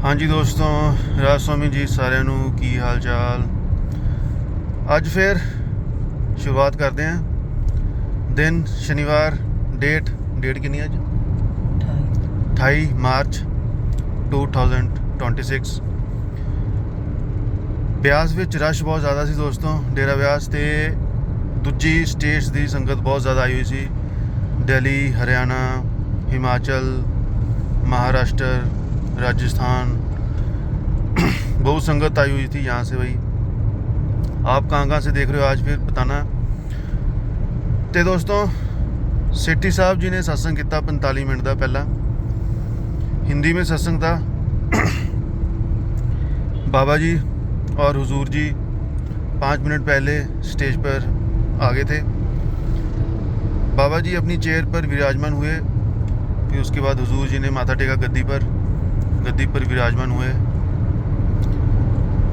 हाँ जी दोस्तों, राज स्वामी जी साਰਿਆਂ ਨੂੰ ਕੀ ਹਾਲ ਚਾਲ। ਅੱਜ ਫਿਰ ਸ਼ੁਰੂਆਤ ਕਰਦੇ ਹਾਂ। ਦਿਨ ਸ਼ਨੀਵਾਰ, ਡੇਟ ਕਿੰਨੀ ਅੱਜ 28 ਮਾਰਚ 2026। ਬਿਆਸ ਵਿੱਚ ਰਸ਼ ਬਹੁਤ ਜ਼ਿਆਦਾ ਸੀ ਦੋਸਤੋ। ਡੇਰਾ ਬਿਆਸ ਤੇ ਦੂਜੀ ਸਟੇਟਸ ਦੀ ਸੰਗਤ ਬਹੁਤ ਜ਼ਿਆਦਾ ਆਈ ਹੋਈ ਸੀ। ਦਿੱਲੀ, हरियाणा, हिमाचल, महाराष्ट्र, राजस्थान, बहुत संगत आई हुई थी यहाँ से। भाई आप कहाँ से देख रहे हो आज फिर बताना। तो दोस्तों सेठी साहब जी ने सत्संग किया 45 मिनट का। पहला हिंदी में सत्संग था। बाबा जी और हुजूर जी 5 मिनट पहले स्टेज पर आ गए थे। बाबा जी अपनी चेयर पर विराजमान हुए, फिर उसके बाद हुजूर जी ने माथा टेका गद्दी पर विराजमान हुए।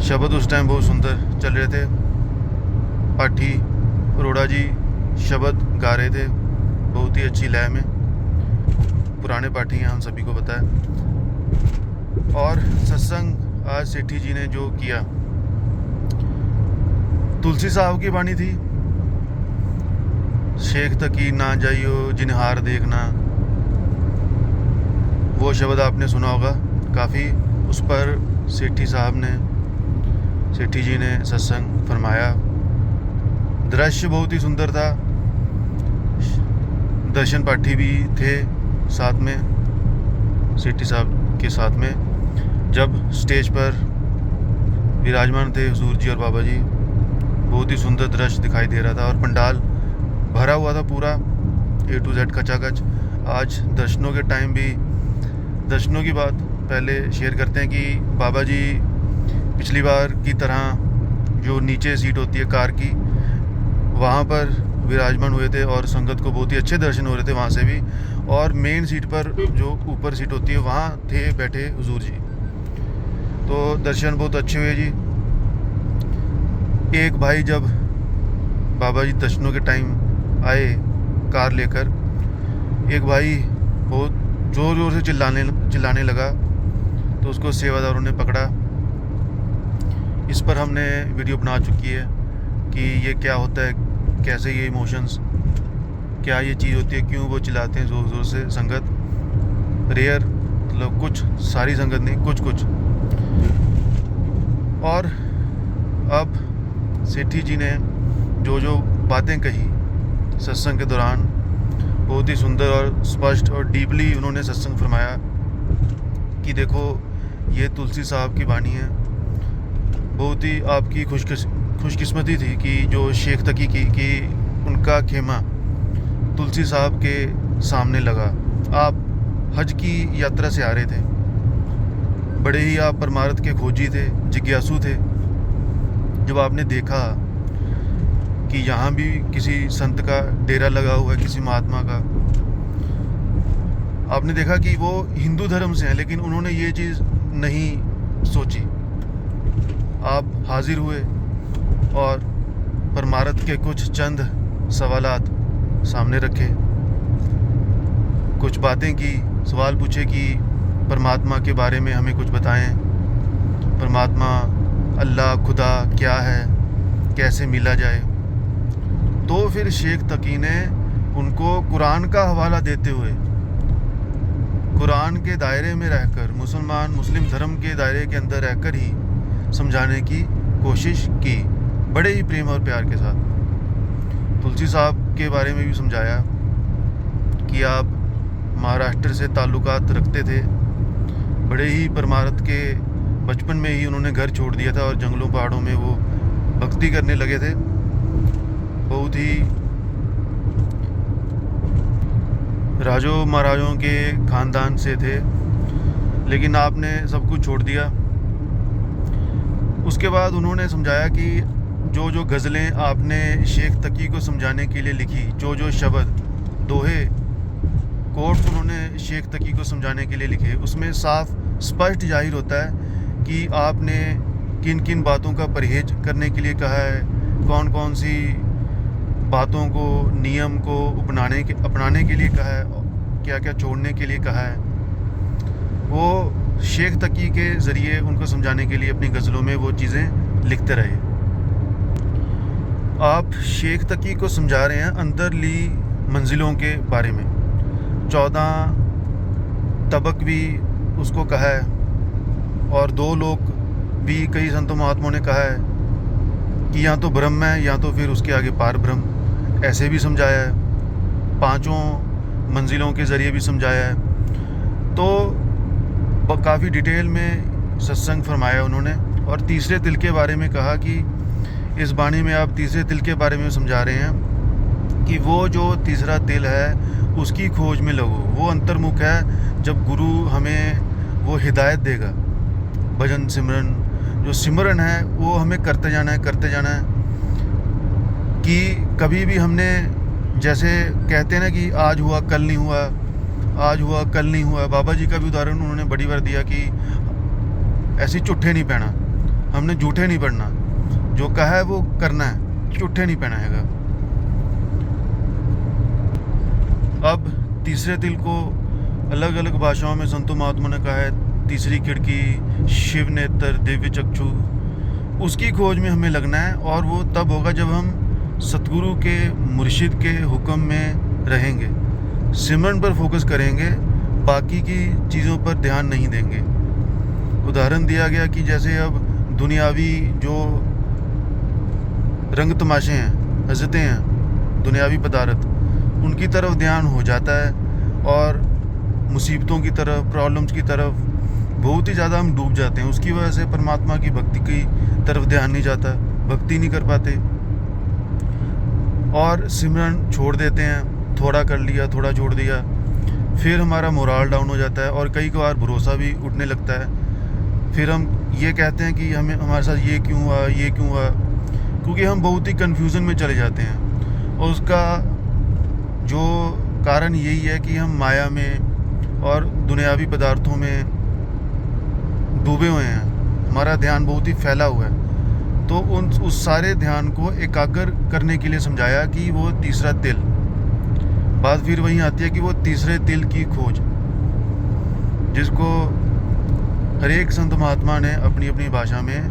शब्द उस टाइम बहुत सुंदर चल रहे थे। पाठी अरोड़ा जी शब्द गा रहे थे बहुत ही अच्छी लय में। पुराने पाठी हैं, हम सभी को पता है। और सत्संग आज सेठी जी ने जो किया, तुलसी साहब की वाणी थी। शेख तकी ना जाइयो जिनहार देखना, वो शब्द आपने सुना होगा काफ़ी। उस पर सेठी जी ने सत्संग फरमाया। दृश्य बहुत ही सुंदर था। दर्शन पाठी भी थे साथ में, सेठी साहब के साथ में, जब स्टेज पर विराजमान थे हुजूर जी और बाबा जी। बहुत ही सुंदर दृश्य दिखाई दे रहा था और पंडाल भरा हुआ था पूरा A to Z कचाकच। आज दर्शनों के टाइम भी, दर्शनों की बात पहले शेयर करते हैं कि बाबा जी पिछली बार की तरह जो नीचे सीट होती है कार की, वहाँ पर विराजमान हुए थे और संगत को बहुत ही अच्छे दर्शन हो रहे थे वहाँ से भी। और मेन सीट पर जो ऊपर सीट होती है वहाँ थे बैठे हुजूर जी, तो दर्शन बहुत अच्छे हुए जी। एक भाई जब बाबा जी दर्शनों के टाइम आए कार लेकर, एक भाई बहुत ज़ोर ज़ोर से चिल्लाने लगा, तो उसको सेवादारों ने पकड़ा। इस पर हमने वीडियो बना चुकी है कि ये क्या होता है, कैसे ये इमोशंस, क्या ये चीज़ होती है, क्यों वो चिल्लाते हैं ज़ोर ज़ोर से। संगत रेयर, मतलब कुछ, सारी संगत नहीं, कुछ। और अब सेठी जी ने जो बातें कही सत्संग के दौरान, बहुत ही सुंदर और स्पष्ट और डीपली उन्होंने सत्संग फरमाया कि देखो ये तुलसी साहब की वाणी है। बहुत ही आपकी खुशकिस्मती थी कि जो शेख तकी की कि उनका खेमा तुलसी साहब के सामने लगा। आप हज की यात्रा से आ रहे थे, बड़े ही आप परमार्थ के खोजी थे, जिज्ञासु थे। जब आपने देखा कि यहाँ भी किसी संत का डेरा लगा हुआ है, किसी महात्मा का, आपने देखा कि वो हिंदू धर्म से हैं, लेकिन उन्होंने ये चीज़ नहीं सोची। आप हाजिर हुए और परमार्थ के कुछ चंद सवालात सामने रखे, कुछ बातें की, सवाल पूछे कि परमात्मा के बारे में हमें कुछ बताएं। परमात्मा, अल्लाह, खुदा क्या है, कैसे मिला जाए। तो फिर शेख तकी ने उनको कुरान का हवाला देते हुए, कुरान के दायरे में रहकर, मुस्लिम धर्म के दायरे के अंदर रहकर ही समझाने की कोशिश की, बड़े ही प्रेम और प्यार के साथ। तुलसी साहब के बारे में भी समझाया कि आप महाराष्ट्र से ताल्लुकात रखते थे, बड़े ही परमार्थ के, बचपन में ही उन्होंने घर छोड़ दिया था और जंगलों पहाड़ों में वो भक्ति करने लगे थे। बहुत ही राजों महाराजों के ख़ानदान से थे, लेकिन आपने सब कुछ छोड़ दिया। उसके बाद उन्होंने समझाया कि जो गज़लें आपने शेख तकी को समझाने के लिए लिखी, जो शब्द, दोहे, कोट्स उन्होंने शेख तकी को समझाने के लिए लिखे, उसमें साफ स्पष्ट जाहिर होता है कि आपने किन किन बातों का परहेज करने के लिए कहा है, कौन कौन सी बातों को, नियम को अपनाने के लिए कहा है, क्या क्या छोड़ने के लिए कहा है। वो शेख तकी के ज़रिए उनको समझाने के लिए अपनी गज़लों में वो चीज़ें लिखते रहे। आप शेख तकी को समझा रहे हैं अंदरली मंजिलों के बारे में। 14 तबक भी उसको कहा है, और 2 लोक भी कई संतों महात्माओं ने कहा है कि या तो ब्रह्म है या तो फिर उसके आगे पार ब्रह्म, ऐसे भी समझाया है। 5 मंजिलों के ज़रिए भी समझाया है। तो काफ़ी डिटेल में सत्संग फरमाया उन्होंने। और तीसरे तिल के बारे में कहा कि इस बाणी में आप तीसरे तिल के बारे में समझा रहे हैं कि वो जो तीसरा तिल है उसकी खोज में लगो। वो अंतर्मुख है, जब गुरु हमें वो हिदायत देगा। भजन सिमरन जो सिमरन है वो हमें करते जाना है कि कभी भी हमने, जैसे कहते हैं ना कि आज हुआ कल नहीं हुआ, आज हुआ कल नहीं हुआ। बाबा जी का भी उदाहरण उन्होंने बड़ी बार दिया कि ऐसे झूठे नहीं पहना, हमने झूठे नहीं पढ़ना, जो कहा है वो करना है, झूठे नहीं पहना हैगा। अब तीसरे तिल को अलग अलग भाषाओं में संतों महात्मा ने कहा है तीसरी खिड़की, शिव नेत्र, दिव्य चक्षु, उसकी खोज में हमें लगना है। और वो तब होगा जब हम सतगुरु के मुर्शिद के हुक्म में रहेंगे, सिमरन पर फोकस करेंगे, बाकी की चीज़ों पर ध्यान नहीं देंगे। उदाहरण दिया गया कि जैसे अब दुनियावी जो रंग तमाशे हैं, हज़रतें हैं, दुनियावी पदार्थ, उनकी तरफ ध्यान हो जाता है और मुसीबतों की तरफ, प्रॉब्लम्स की तरफ बहुत ही ज़्यादा हम डूब जाते हैं। उसकी वजह से परमात्मा की भक्ति की तरफ ध्यान नहीं जाता, भक्ति नहीं कर पाते और सिमरन छोड़ देते हैं। थोड़ा कर लिया, थोड़ा छोड़ दिया, फिर हमारा मोराल डाउन हो जाता है और कई बार भरोसा भी उठने लगता है। फिर हम ये कहते हैं कि हमारे साथ ये क्यों हुआ, ये क्यों हुआ, क्योंकि हम बहुत ही कन्फ्यूज़न में चले जाते हैं। और उसका जो कारण यही है कि हम माया में और दुनियावी पदार्थों में डूबे हुए हैं, हमारा ध्यान बहुत ही फैला हुआ है। तो उस सारे ध्यान को एकाग्र करने के लिए समझाया कि वो तीसरा तिल, बात फिर वहीं आती है कि वो तीसरे तिल की खोज, जिसको हर एक संत महात्मा ने अपनी अपनी भाषा में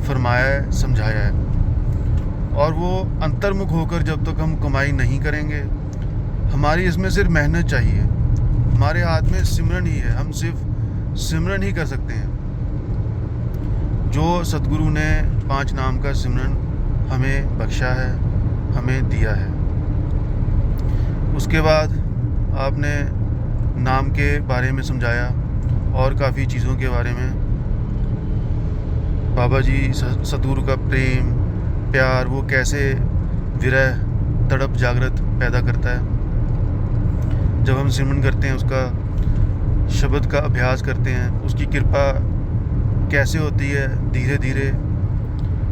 फरमाया है, समझाया है। और वो अंतर्मुख होकर जब तक हम कमाई नहीं करेंगे, हमारी इसमें सिर्फ मेहनत चाहिए। हमारे हाथ में सिमरन ही है, हम सिर्फ सिमरन ही कर सकते हैं। जो सतगुरु ने 5 नाम का सिमरन हमें बख्शा है, हमें दिया है। उसके बाद आपने नाम के बारे में समझाया और काफ़ी चीज़ों के बारे में। बाबा जी सतगुरु का प्रेम, प्यार, वो कैसे विरह, तड़प, जागृत पैदा करता है। जब हम सिमरन करते हैं, उसका शब्द का अभ्यास करते हैं, उसकी कृपा कैसे होती है, धीरे धीरे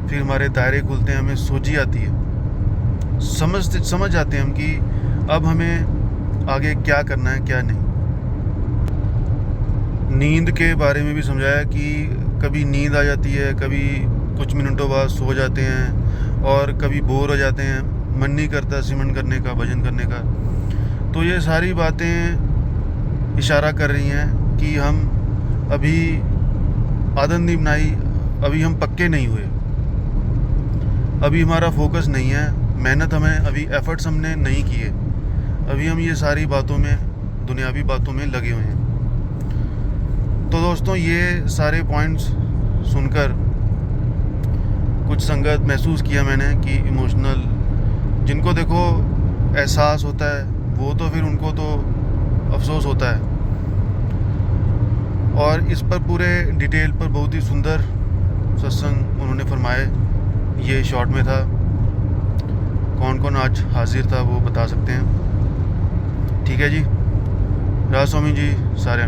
फिर हमारे दायरे खुलते हैं, हमें सोची आती है, समझ जाते हैं हम कि अब हमें आगे क्या करना है, क्या नहीं। नींद के बारे में भी समझाया कि कभी नींद आ जाती है, कभी कुछ मिनटों बाद सो जाते हैं और कभी बोर हो जाते हैं, मन नहीं करता सिमरन करने का, भजन करने का। तो ये सारी बातें इशारा कर रही हैं कि हम अभी आदत नहीं बनाई, अभी हम पक्के नहीं हुए, अभी हमारा फोकस नहीं है, मेहनत हमें अभी, एफर्ट्स हमने नहीं किए, अभी हम ये सारी बातों में, दुनियावी बातों में लगे हुए हैं। तो दोस्तों, ये सारे पॉइंट्स सुनकर कुछ संगत महसूस किया मैंने कि इमोशनल, जिनको देखो एहसास होता है वो तो फिर उनको तो अफसोस होता है। और इस पर पूरे डिटेल पर बहुत ही सुंदर सत्संग उन्होंने फरमाए। ये शॉर्ट में था, कौन कौन आज हाजिर था वो बता सकते हैं। ठीक है जी, राज स्वामी जी सारे